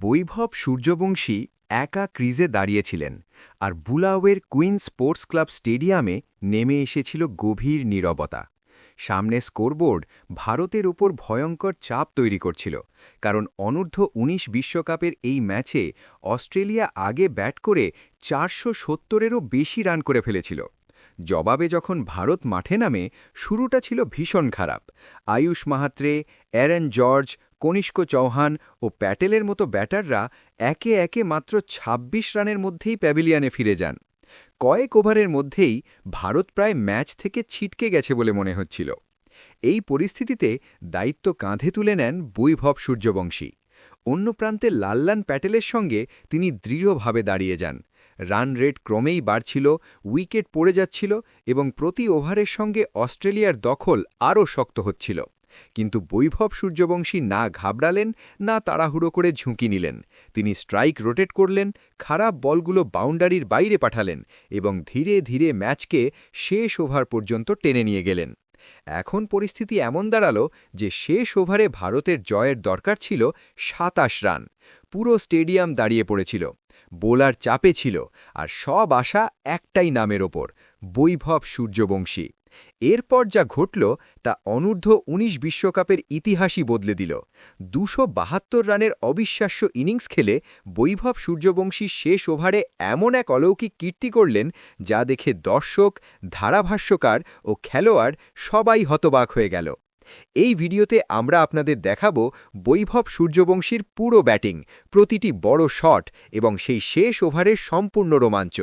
বৈভব সূর্যবংশী একা ক্রিজে দাঁড়িয়েছিলেন, আর বুলাওয়ের queen sports club স্টেডিয়ামে নেমে এসেছিল গভীর নীরবতা। সামনে স্কোরবোর্ড ভারতের উপর ভয়ঙ্কর চাপ তৈরি করছিল, কারণ অনূর্ধ্ব-19 বিশ্বকাপের এই ম্যাচে অস্ট্রেলিয়া আগে ব্যাট করে 470-এরও বেশি রান করে ফেলেছিল। জবাবে যখন ভারত মাঠে নামে, শুরুটা ছিল ভীষণ খারাপ। আয়ুষ মাহাত্রে, অ্যারন জর্জ, কনিষ্ক চৌহান ও প্যাটেলের মতো ব্যাটাররা একে একে মাত্র ২৬ রানের মধ্যেই প্যাভিলিয়নে ফিরে যান। কয়েক ওভারের মধ্যেই ভারত প্রায় ম্যাচ থেকে ছিটকে গেছে বলে মনে হচ্ছিল। এই পরিস্থিতিতে দায়িত্ব কাঁধে তুলে নেন বৈভব সূর্যবংশী। অন্য প্রান্তে লাল্লান প্যাটেলের সঙ্গে তিনি দৃঢ়ভাবে দাঁড়িয়ে যান। রান রেট ক্রমেই বাড়ছিল, উইকেট পড়ে যাচ্ছিল এবং প্রতি ওভারের সঙ্গে অস্ট্রেলিয়ার দখল আরও শক্ত হচ্ছিল। কিন্তু বৈভব সূর্যবংশী না ঘাবড়ালেন, না তাড়াহুড়ো করে ঝুঁকি নিলেন। তিনি স্ট্রাইক রোটেট করলেন, খারাপ বলগুলো বাউন্ডারির বাইরে পাঠালেন এবং ধীরে ধীরে ম্যাচকে শেষ ওভার পর্যন্ত টেনে নিয়ে গেলেন। এখন পরিস্থিতি এমন দাঁড়ালো যে শেষ ওভারে ভারতের জয়ের দরকার ছিল ২৭ রান। পুরো স্টেডিয়াম দাঁড়িয়ে পড়েছিল, বোলার চাপে ছিল, আর সব আশা একটাই নামের ওপর, বৈভব সূর্যবংশী। এরপর যা ঘটল তা অনূর্ধ্ব-19 বিশ্বকাপের ইতিহাসই বদলে দিল। ২৭২ রানের অবিশ্বাস্য ইনিংস খেলে বৈভব সূর্যবংশী শেষ ওভারে এমন এক অলৌকিক কীর্তি করলেন, যা দেখে দর্শক, ধারাভাষ্যকার ও খেলোয়াড় সবাই হতবাক হয়ে গেল। এই ভিডিওতে আমরা আপনাদের দেখাবো বৈভব সূর্যবংশীর পুরো ব্যাটিং, প্রতিটি বড় শট এবং সেই শেষ ওভারের সম্পূর্ণ রোমাঞ্চ।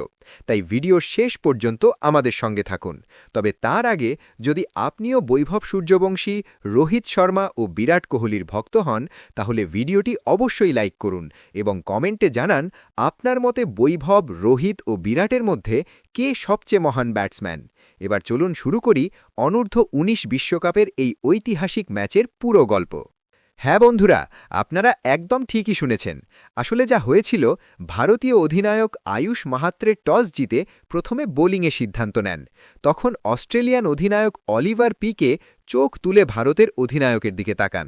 তাই ভিডিওর শেষ পর্যন্ত আমাদের সঙ্গে থাকুন। তবে তার আগে যদি আপনিও বৈভব সূর্যবংশী, রোহিত শর্মা ও বিরাট কোহলির ভক্ত হন, তাহলে ভিডিওটি অবশ্যই লাইক করুন এবং কমেন্টে জানান আপনার মতে বৈভব, রোহিত ও বিরাটের মধ্যে কে সবচেয়ে মহান ব্যাটসম্যান। এবার চলুন শুরু করি অনূর্ধ্ব-19 বিশ্বকাপের এই ঐতিহাসিক ম্যাচের পুরো গল্প। হ্যাঁ বন্ধুরা, আপনারা একদম ঠিকই শুনেছেন। আসলে যা হয়েছিল, ভারতীয় অধিনায়ক আয়ুষ মাহাত্রে টস জিতে প্রথমে বোলিংয়ে সিদ্ধান্ত নেন। তখন অস্ট্রেলিয়ান অধিনায়ক অলিভার পিকে চোখ তুলে ভারতের অধিনায়কের দিকে তাকান।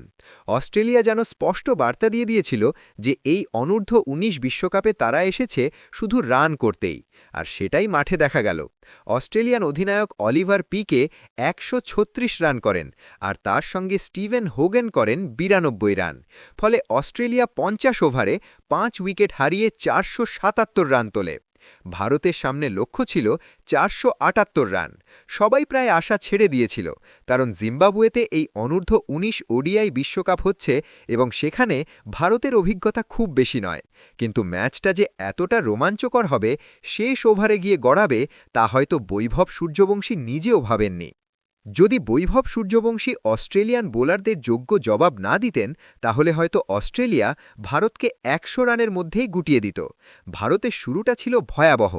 অস্ট্রেলিয়া যেন স্পষ্ট বার্তা দিয়ে দিয়েছিল যে এই অনূর্ধ্ব-19 বিশ্বকাপে তারা এসেছে শুধু রান করতেই, আর সেটাই মাঠে দেখা গেল। অস্ট্রেলিয়ান অধিনায়ক অলিভার পিকে ১৩৬ রান করেন, আর তার সঙ্গে স্টিভেন হোগেন করেন ৯২ রান। ফলে অস্ট্রেলিয়া ৫০ ওভারে ৫ উইকেট হারিয়ে ৪৭৭ রান তোলে। ভারতের সামনে লক্ষ্য ছিল ৪৭৮ রান। সবাই প্রায় আশা ছেড়ে দিয়েছিল, কারণ জিম্বাবুয়েতে এই অনূর্ধ্ব-19 ওডিআই বিশ্বকাপ হচ্ছে এবং সেখানে ভারতের অভিজ্ঞতা খুব বেশি নয়। কিন্তু ম্যাচটা যে এতটা রোমাঞ্চকর হবে, শেষ ওভারে গিয়ে গড়াবে, তা হয়তো বৈভব সূর্যবংশী নিজেও ভাবেননি। যদি বৈভব সূর্যবংশী অস্ট্রেলিয়ান বোলারদের যোগ্য জবাব না দিতেন, তাহলে হয়তো অস্ট্রেলিয়া ভারতকে ১০০ রানের মধ্যেই গুটিয়ে দিত। ভারতের শুরুটা ছিল ভয়াবহ।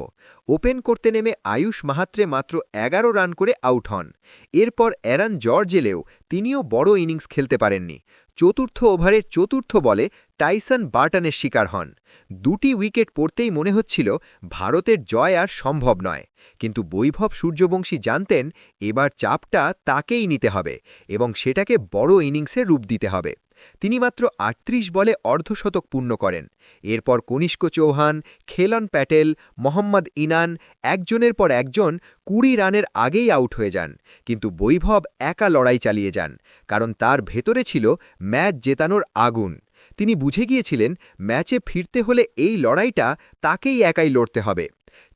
ওপেন করতে নেমে আয়ুষ মাহাত্রে মাত্র ১১ রান করে আউট হন। এরপর অ্যারন জর্জ এলেও তিনিও বড় ইনিংস খেলতে পারেননি। চতুর্থ ওভারের চতুর্থ বলে টাইসন বার্টনের শিকার হন। ২টি উইকেট পড়তেই মনে হচ্ছিল ভারতের জয় আর সম্ভব নয়। কিন্তু বৈভব সূর্যবংশী জানতেন এবার চাপটা তাকেই নিতে হবে এবং সেটাকে বড় ইনিংসে রূপ দিতে হবে। তিনি মাত্র ৩৮ বলে অর্ধশতক পূর্ণ করেন। এরপর কনিষ্ক চৌহান, খেলন প্যাটেল, মোহাম্মদ ইনান একজনের পর একজন ২০ রানের আগেই আউট হয়ে যান। কিন্তু বৈভব একা লড়াই চালিয়ে যান, কারণ তার ভেতরে ছিল ম্যাচ জেতানোর আগুন। তিনি বুঝে গিয়েছিলেন ম্যাচে ফিরতে হলে এই লড়াইটা তাকেই একাই লড়তে হবে।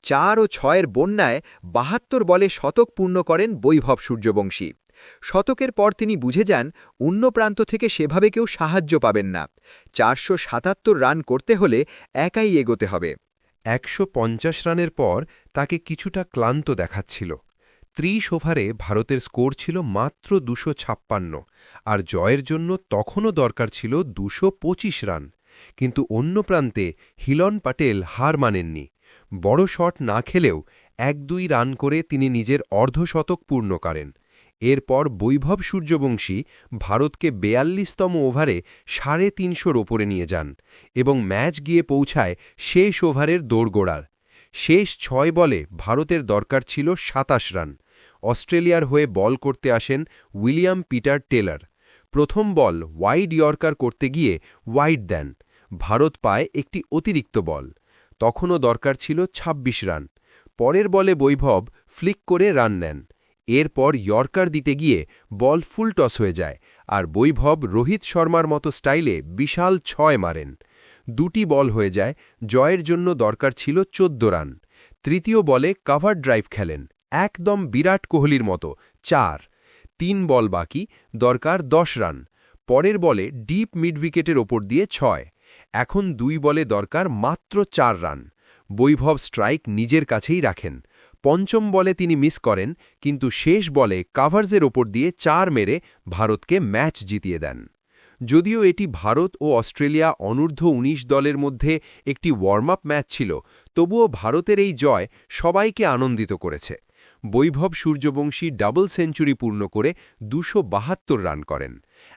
৪ ও ৬-এর বন্যায় ৭২ বলে শতক পূর্ণ করেন বৈভব সূর্যবংশী। শতকের পর তিনি বুঝে যান অন্য প্রান্ত থেকে সেভাবে কেউ সাহায্য পাবেন না। ৪৭৭ রান করতে হলে একাই এগোতে হবে। ১৫০ রানের পর তাকে কিছুটা ক্লান্ত দেখাচ্ছিল। ৩০ ওভারে ভারতের স্কোর ছিল মাত্র ২৫৬, আর জয়ের জন্য তখনও দরকার ছিল ২২৫ রান। কিন্তু অন্য প্রান্তে হিলন প্যাটেল হার মানেননি। বড় শট না খেলেও ১-২ রান করে তিনি নিজের অর্ধশতক পূর্ণ করেন। এরপর বৈভব সূর্যবংশী ভারতকে ৪২তম ওভারে ৩৫০-র ওপরে নিয়ে যান এবং ম্যাচ গিয়ে পৌঁছায় শেষ ওভারের দোরগোড়ার। শেষ ৬ বলে ভারতের দরকার ছিল ২৭ রান। অস্ট্রেলিয়ার হয়ে বল করতে আসেন উইলিয়াম পিটার টেলর। প্রথম বল ওয়াইড ইয়র্কার করতে গিয়ে ওয়াইড দেন। ভারত পায় একটি অতিরিক্ত বল। তখনও দরকার ছিল ২৬ রান। পরের বলে বৈভব ফ্লিক করে রান নেন। এরপর ইয়র্কার দিতে গিয়ে বল ফুল টস হয়ে যায়, আর বৈভব রোহিত শর্মার মতো স্টাইলে বিশাল ৬ মারেন। দুটি বল হয়ে যায়, জয়ের জন্য দরকার ছিল ১৪ রান। তৃতীয় বলে কভার ড্রাইভ খেলেন, একদম বিরাট কোহলির মতো, ৪। ৩ বল বাকি, দরকার ১০ রান। পরের বলে ডিপ মিড উইকেটের ওপর দিয়ে ৬। এখন ২ বলে দরকার মাত্র ৪ রান। বৈভব স্ট্রাইক নিজের কাছেই রাখেন। পঞ্চম বলে তিনি মিস করেন, কিন্তু শেষ বলে কাভার্সের ওপর দিয়ে ৪ মেরে ভারতকে ম্যাচ জিতিয়ে দেন। যদিও এটি ভারত ও অস্ট্রেলিয়া অনূর্ধ্ব-১৯ দলের মধ্যে একটি ওয়ার্ম আপ ম্যাচ ছিল, তবুও ভারতের এই জয় সবাইকে আনন্দিত করেছে। বৈভব সূর্যবংশী ডাবল সেঞ্চুরি পূর্ণ করে ২৭২ রান করেন।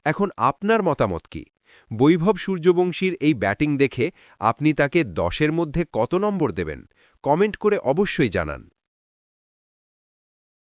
এখন আপনার মতামত কি? বৈভব সূর্যবংশীর এই ব্যাটিং দেখে আপনি তাকে ১০-এর মধ্যে কত নম্বর দেবেন? কমেন্ট করে অবশ্যই জানান।